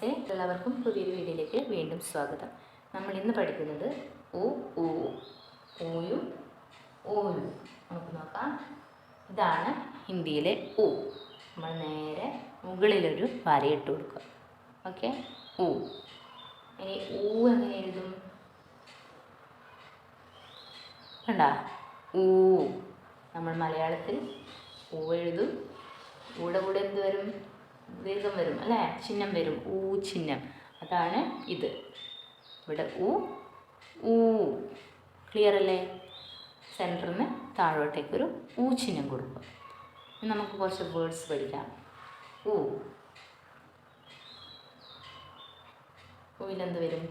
നമസ്തേ, എല്ലാവർക്കും പുതിയൊരു വീഡിയോയിലേക്ക് വീണ്ടും സ്വാഗതം. നമ്മൾ ഇന്ന് പഠിക്കുന്നത് ഉ ഊ ഊയും ഊയും. നമുക്ക് നോക്കാം. ഇതാണ് ഹിന്ദിയിലെ ഉ. നമ്മൾ നേരെ മുകളിലൊരു വരയിട്ട് കൊടുക്കുക. ഓക്കെ, ഉ. ഇനി ഊ എങ്ങനെ എഴുതും? കണ്ട, ഊ. നമ്മൾ മലയാളത്തിൽ ഊ എഴുതും. കൂടെ കൂടെ എന്ത് വരും? ദീർഘം വരും അല്ലേ, ചിഹ്നം വരും, ഊ ചിഹ്നം. അതാണ് ഇത്. ഇവിടെ ഉ ഊ. ക്ലിയർ അല്ലേ? സെൻറ്ററിൽ നിന്ന് താഴോട്ടേക്കൊരു ഊ ചിഹ്നം കൊടുക്കും. നമുക്ക് കുറച്ച് വേർഡ്സ് പഠിക്കാം. ഊ. ഊവിലെന്ത് വരും?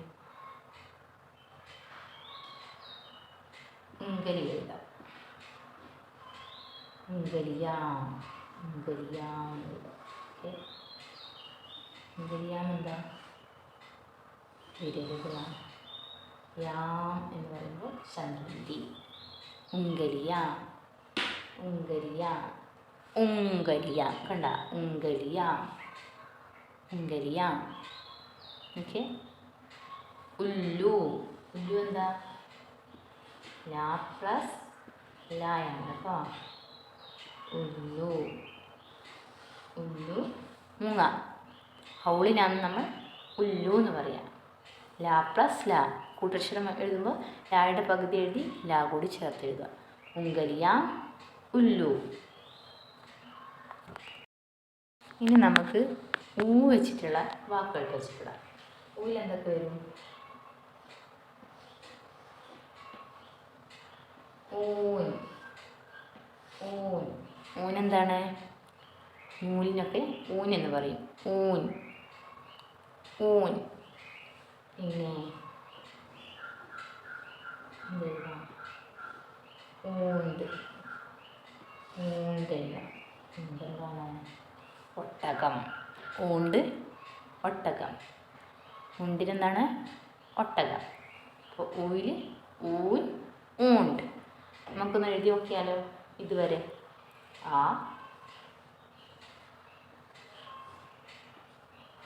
ഉങ്കലി എഴുതാം. ഉങ്കലിയാം. ഉങ്കലിയാം എഴുതാം. ഓക്കെ, ഉങ്കലിയാം എന്താ? വിരലുകളാണ്. യാം എന്ന് പറയുമ്പോൾ ചന്ദ്രന്തി. ഉങ്കലിയാം. ഉങ്കലിയാം. ഉങ്കലിയാം. കണ്ട, ഉങ്കലിയാം. ഉങ്കലിയാം. ഓക്കെ. ഉല്ലു. ഉല്ലു എന്താ? ലാ പ്ലസ് ലായാണ് കേട്ടോ. ഉല്ലു. ഉല്ലു മൂങ്ങ. ഹൗളിനാണ് നമ്മൾ ഉല്ലു എന്ന് പറയാം. ലാ പ്ലസ് ലാ. കൂട്ടക്ഷരം എഴുതുമ്പോൾ ലായുടെ പകുതി എഴുതി ലാ കൂടി ചേർത്ത് എഴുതുക. ഉങ്കലിയാം ഉല്ലു. ഇനി നമുക്ക് ഊ വെച്ചിട്ടുള്ള വാക്കുകൾ വെച്ചിട്ടുള്ള. ഊയിൽ എന്തൊക്കെ വരും? ഊൻ. ഊൻ. ഊനെന്താണ്? നൂലിനൊക്കെ ഊൻ എന്ന് പറയും. ഊൻ. ഊൻ. പിന്നെ ഊണ്ട്. ഊണ്ട്. എന്താണ്? ഒട്ടകം. ഊണ്ട് ഒട്ടകം. ഉണ്ടിനെന്താണ്? ഒട്ടകം. അപ്പോൾ ഊയിൽ ഊൻ ഊണ്ട്. നമുക്കൊന്ന് എഴുതി നോക്കിയാലോ ഇതുവരെ. ആ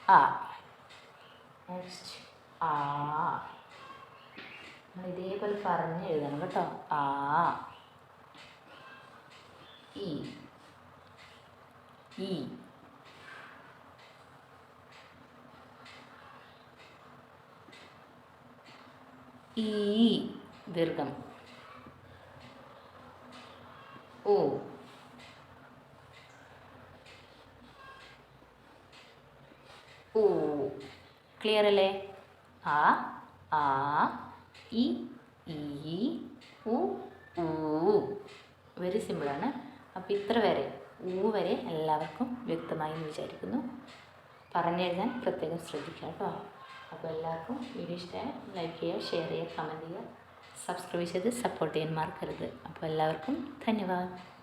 ആ. നെക്സ്റ്റ് ആ. നമ്മൾ ഇതേപോലെ പറഞ്ഞ് എഴുതണം കേട്ടോ. ആ. ഇ. ഈ. ഈ ദീർഘം. ഓ. ഊ. ക്ലിയർ അല്ലേ? ആ ആ ഇ ഈ ഉ ഊ. വെരി സിമ്പിളാണ്. അപ്പോൾ ഇത്ര വരെ, ഊ വരെ എല്ലാവർക്കും വ്യക്തമായി എന്ന് വിചാരിക്കുന്നു. പറഞ്ഞെഴുതാൻ പ്രത്യേകം ശ്രദ്ധിക്കുക കേട്ടോ. അപ്പോൾ എല്ലാവർക്കും വീഡിയോ ഇഷ്ടമായി ലൈക്ക് ചെയ്യുക, ഷെയർ ചെയ്യുക, കമൻറ്റ് ചെയ്യുക, സബ്സ്ക്രൈബ് ചെയ്ത് സപ്പോർട്ട് ചെയ്യാൻ മറക്കരുത്. അപ്പോൾ എല്ലാവർക്കും ധന്യവാദം.